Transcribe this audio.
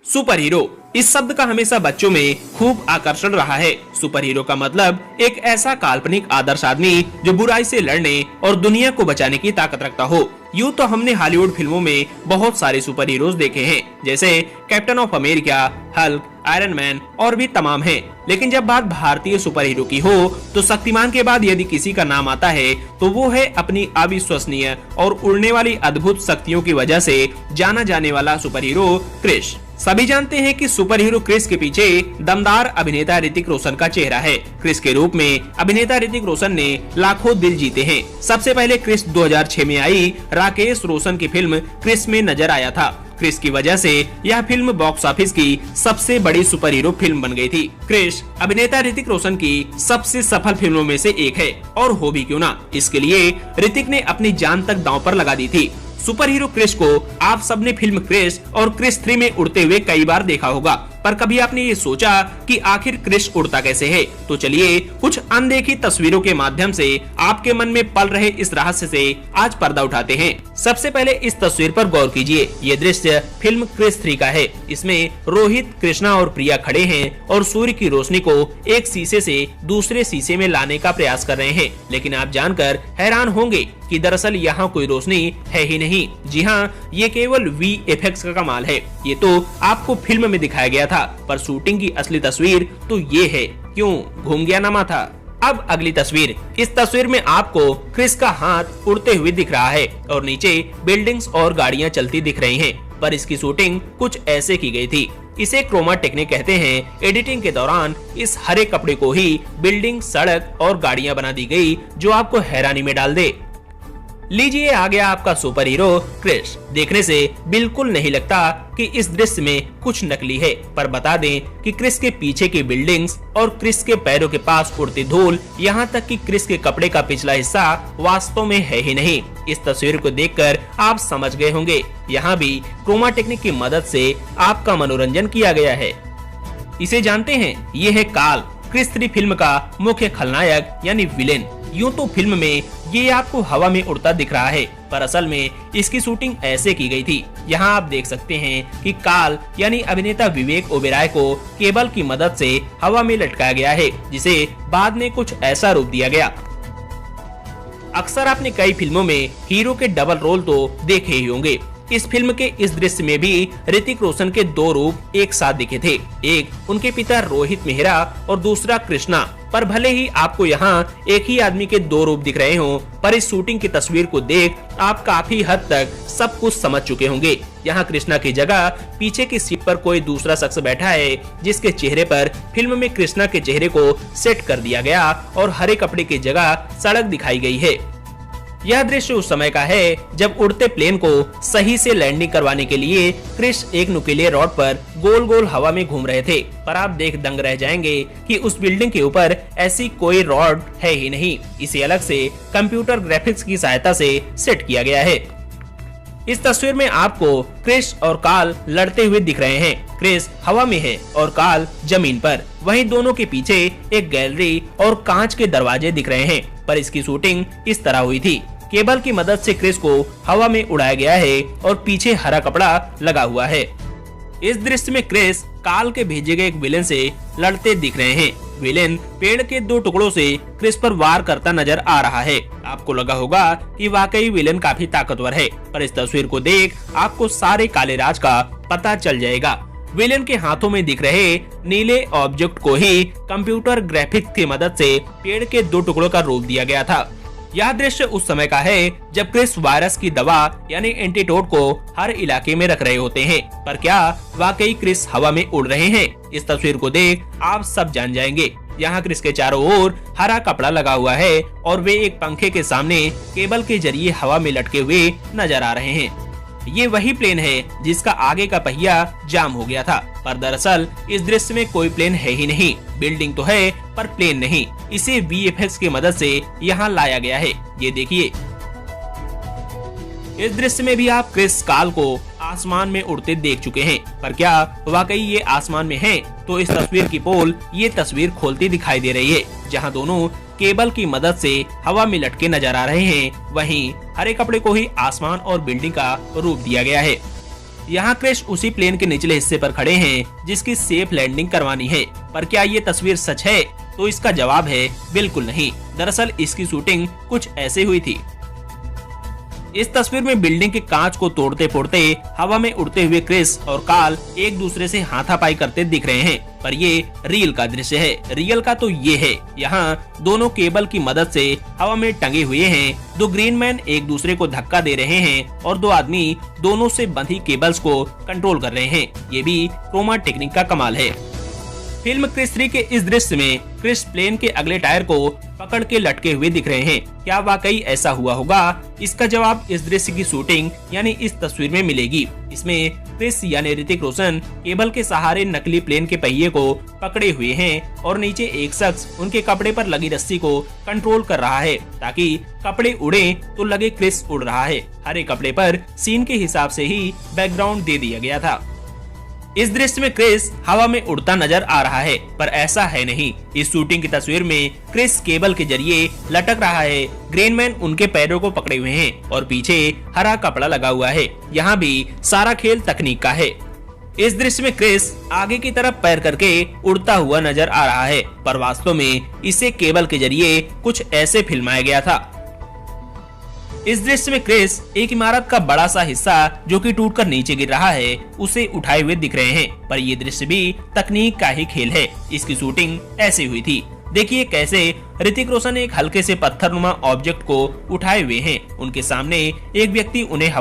Super hero इस शब्द का हमेशा बच्चों में खूब आकर्षण रहा है। सुपर हीरो का मतलब एक ऐसा काल्पनिक आदर्श आदमी जो बुराई से लड़ने और दुनिया को बचाने की ताकत रखता हो। यूँ तो हमने हॉलीवुड फिल्मों में बहुत सारे सुपर हीरोज देखे हैं, जैसे captain of America, Hulk, iron man और भी तमाम हैं। लेकिन जब बात भारतीय सुपर हीरो की हो तो शक्तिमान के बाद यदि किसी का नाम आता है तो वो है अपनी अविश्वसनीय और उड़ने वाली अद्भुत शक्तियों की वजह से जाना जाने वाला सुपर हीरो क्रिश। सभी जानते हैं कि सुपर हीरो क्रिस के पीछे दमदार अभिनेता ऋतिक रोशन का चेहरा है। क्रिस के रूप में अभिनेता ऋतिक रोशन ने लाखों दिल जीते हैं। सबसे पहले क्रिस 2006 में आई राकेश रोशन की फिल्म क्रिस में नजर आया था। क्रिस की वजह से यह फिल्म बॉक्स ऑफिस की सबसे बड़ी सुपर हीरो फिल्म बन गई थी। क्रिस अभिनेता ऋतिक रोशन की सबसे सफल फिल्मों में से एक है, और हो भी क्यों ना, इसके लिए ऋतिक ने अपनी जान तक दांव पर लगा दी थी। सुपर हीरो क्रिस को आप सबने फिल्म क्रिस और क्रिस 3 में उड़ते हुए कई बार देखा होगा, पर कभी आपने ये सोचा कि आखिर क्रिस उड़ता कैसे है? तो चलिए कुछ अनदेखी तस्वीरों के माध्यम से आपके मन में पल रहे इस रहस्य से आज पर्दा उठाते हैं। सबसे पहले इस तस्वीर पर गौर कीजिए। ये दृश्य फिल्म क्रिस 3 का है। इसमें रोहित, कृष्णा और प्रिया खड़े हैं और सूर्य की रोशनी को एक शीशे से दूसरे शीशे में लाने का प्रयास कर रहे हैं। लेकिन आप जानकर हैरान होंगे कि दरअसल यहाँ कोई रोशनी है ही नहीं। जी हाँ, ये केवल VFX का कमाल है। ये तो आपको फिल्म में दिखाया गया था, पर शूटिंग की असली तस्वीर तो ये है। क्यों घूम गया ना माथा? अब अगली तस्वीर। इस तस्वीर में आपको क्रिस का हाथ उड़ते हुए दिख रहा है और नीचे बिल्डिंग्स और गाड़ियां चलती दिख रही हैं, पर इसकी शूटिंग कुछ ऐसे की गई थी। इसे क्रोमा टेक्निक कहते हैं। एडिटिंग के दौरान इस हरे कपड़े को ही बिल्डिंग, सड़क और गाड़ियां बना दी गई, जो आपको हैरानी में डाल दे। लीजिए आ गया आपका सुपर हीरो क्रिस। देखने से बिल्कुल नहीं लगता कि इस दृश्य में कुछ नकली है, पर बता दें कि क्रिस के पीछे की बिल्डिंग्स और क्रिस के पैरों के पास उड़ती धूल, यहाँ तक कि क्रिस के कपड़े का पिछला हिस्सा वास्तव में है ही नहीं। इस तस्वीर को देखकर आप समझ गए होंगे, यहाँ भी क्रोमा टेक्निक की मदद से आपका मनोरंजन किया गया है। इसे जानते हैं, ये है काल, क्रिस 3 फिल्म का मुख्य खलनायक यानी विलेन। यूँ तो फिल्म में ये आपको हवा में उड़ता दिख रहा है, पर असल में इसकी शूटिंग ऐसे की गई थी। यहाँ आप देख सकते हैं कि काल यानी अभिनेता विवेक ओबेरॉय को केबल की मदद से हवा में लटकाया गया है, जिसे बाद में कुछ ऐसा रूप दिया गया। अक्सर आपने कई फिल्मों में हीरो के डबल रोल तो देखे ही होंगे। इस फिल्म के इस दृश्य में भी ऋतिक रोशन के 2 रूप एक साथ दिखे थे। एक उनके पिता रोहित मेहरा और दूसरा कृष्णा। पर भले ही आपको यहाँ एक ही आदमी के 2 रूप दिख रहे हों, पर इस शूटिंग की तस्वीर को देख आप काफी हद तक सब कुछ समझ चुके होंगे। यहाँ कृष्णा की जगह पीछे की सीट पर कोई दूसरा शख्स बैठा है, जिसके चेहरे पर फिल्म में कृष्णा के चेहरे को सेट कर दिया गया और हरे कपड़े की जगह सड़क दिखाई गई है। यह दृश्य उस समय का है जब उड़ते प्लेन को सही से लैंडिंग करवाने के लिए क्रिस एक नुकीले रॉड पर गोल गोल हवा में घूम रहे थे। पर आप देख दंग रह जाएंगे कि उस बिल्डिंग के ऊपर ऐसी कोई रॉड है ही नहीं। इसे अलग से कंप्यूटर ग्राफिक्स की सहायता से सेट किया गया है। इस तस्वीर में आपको क्रिस और काल लड़ते हुए दिख रहे हैं। क्रिस हवा में है और काल जमीन पर। वहीं दोनों के पीछे एक गैलरी और कांच के दरवाजे दिख रहे हैं, पर इसकी शूटिंग इस तरह हुई थी। केबल की मदद से क्रिस को हवा में उड़ाया गया है और पीछे हरा कपड़ा लगा हुआ है। इस दृश्य में क्रिस काल के भेजे गए एक विलेन से लड़ते दिख रहे हैं। विलेन पेड़ के 2 टुकड़ों से क्रिस पर वार करता नजर आ रहा है। आपको लगा होगा कि वाकई विलेन काफी ताकतवर है, पर इस तस्वीर को देख आपको सारे काले राज का पता चल जाएगा। विलेन के हाथों में दिख रहे नीले ऑब्जेक्ट को ही कंप्यूटर ग्राफिक्स की मदद से पेड़ के 2 टुकड़ों का रूप दिया गया था। यह दृश्य उस समय का है जब क्रिस वायरस की दवा यानी एंटीडोट को हर इलाके में रख रहे होते हैं। पर क्या वाकई क्रिस हवा में उड़ रहे हैं? इस तस्वीर को देख आप सब जान जाएंगे। यहाँ क्रिस के चारों ओर हरा कपड़ा लगा हुआ है और वे एक पंखे के सामने केबल के जरिए हवा में लटके हुए नजर आ रहे हैं। ये वही प्लेन है जिसका आगे का पहिया जाम हो गया था, पर दरअसल इस दृश्य में कोई प्लेन है ही नहीं। बिल्डिंग तो है पर प्लेन नहीं। इसे VFX की मदद से यहाँ लाया गया है। ये देखिए, इस दृश्य में भी आप क्रिस काल को आसमान में उड़ते देख चुके हैं, पर क्या वाकई ये आसमान में हैं? तो इस तस्वीर की पोल ये तस्वीर खोलती दिखाई दे रही है, जहां दोनों केबल की मदद से हवा में लटके नजर आ रहे हैं। वहीं हरे कपड़े को ही आसमान और बिल्डिंग का रूप दिया गया है। यहाँ क्रिस उसी प्लेन के निचले हिस्से पर खड़े हैं जिसकी सेफ लैंडिंग करवानी है। पर क्या ये तस्वीर सच है? तो इसका जवाब है बिल्कुल नहीं। दरअसल इसकी शूटिंग कुछ ऐसे हुई थी। इस तस्वीर में बिल्डिंग के कांच को तोड़ते फोड़ते हवा में उड़ते हुए क्रिस और कार्ल एक दूसरे से हाथापाई करते दिख रहे हैं। पर ये रियल का दृश्य है। रियल का तो ये है, यहाँ दोनों केबल की मदद से हवा में टंगे हुए हैं। 2 ग्रीन मैन एक दूसरे को धक्का दे रहे हैं और 2 आदमी दोनों से बंधी केबल्स को कंट्रोल कर रहे हैं। ये भी क्रोमा टेक्निक का कमाल है। फिल्म क्रिस 3 के इस दृश्य में क्रिस प्लेन के अगले टायर को पकड़ के लटके हुए दिख रहे हैं। क्या वाकई ऐसा हुआ होगा? इसका जवाब इस दृश्य की शूटिंग यानी इस तस्वीर में मिलेगी। इसमें क्रिस यानी ऋतिक रोशन केबल के सहारे नकली प्लेन के पहिए को पकड़े हुए हैं और नीचे एक शख्स उनके कपड़े पर लगी रस्सी को कंट्रोल कर रहा है ताकि कपड़े उड़े तो लगे क्रिस उड़ रहा है। हर एक कपड़े पर सीन के हिसाब से ही बैकग्राउंड दे दिया गया था। इस दृश्य में क्रिस हवा में उड़ता नजर आ रहा है, पर ऐसा है नहीं। इस शूटिंग की तस्वीर में क्रिस केबल के जरिए लटक रहा है। ग्रेनमैन उनके पैरों को पकड़े हुए हैं और पीछे हरा कपड़ा लगा हुआ है। यहाँ भी सारा खेल तकनीक का है। इस दृश्य में क्रिस आगे की तरफ पैर करके उड़ता हुआ नजर आ रहा है, पर वास्तव में इसे केबल के जरिए कुछ ऐसे फिल्माया गया था। इस दृश्य में क्रिस एक इमारत का बड़ा सा हिस्सा जो कि टूटकर नीचे गिर रहा है उसे उठाए हुए दिख रहे हैं, पर ये दृश्य भी तकनीक का ही खेल है। इसकी शूटिंग ऐसे हुई थी। देखिए कैसे ऋतिक रोशन एक हल्के से पत्थरनुमा ऑब्जेक्ट को उठाए हुए हैं। उनके सामने एक व्यक्ति उन्हें